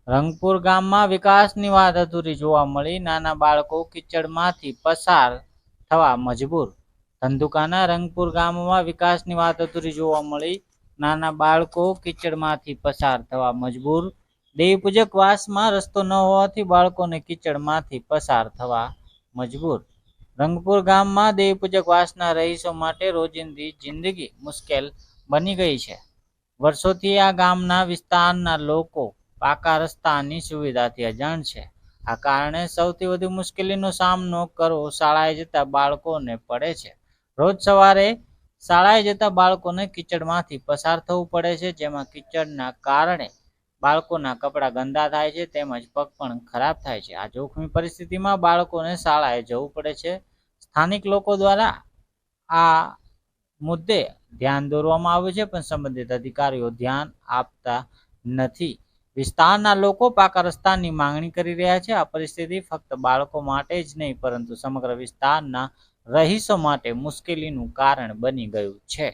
રંગપુર ગામમાં વિકાસની વાત અધૂરી જોવા મળી. નાના બાળકો કીચડમાંથી પસાર થવા મજબૂર. ધંધુકાના રંગપુર ગામમાં વિકાસની વાત અધૂરી જોવા મળી. નાના બાળકો કીચડમાંથી પસાર થવા મજબૂર. દેવીપૂજક વાસમાં રસ્તો ન હોવાથી બાળકોને કીચડમાંથી પસાર થવા મજબૂર. રંગપુર ગામમાં દેવીપૂજક વાસના રહીશો માટે રોજિંદી જિંદગી મુશ્કેલ બની ગઈ છે. વર્ષોથી આ ગામના વિસ્તારના લોકો પાકા રસ્તાની સુવિધાથી અજાણ છે. આ કારણે સૌથી વધુ મુશ્કેલીનો સામનો કરવો શાળાએ જતા બાળકોને પડે છે. રોજ સવારે શાળાએ જતા બાળકોને કીચડમાંથી પસાર થવું પડે છે, જેમાં કીચડના કારણે બાળકોના કપડાં ગંદા થાય છે તેમજ પગ પણ ખરાબ થાય છે. આ જોખમી પરિસ્થિતિમાં બાળકોને શાળાએ જવું પડે છે. સ્થાનિક લોકો દ્વારા આ મુદ્દે ધ્યાન દોરવામાં આવ્યું છે, પણ સંબંધિત અધિકારીઓ ધ્યાન આપતા નથી. વિસ્તારના લોકો પાકા રસ્તાની માંગણી કરી રહ્યા છે. આ પરિસ્થિતિ ફક્ત બાળકો માટે જ નહીં પરંતુ સમગ્ર વિસ્તારના રહીશો માટે મુશ્કેલીનું કારણ બની ગયું છે.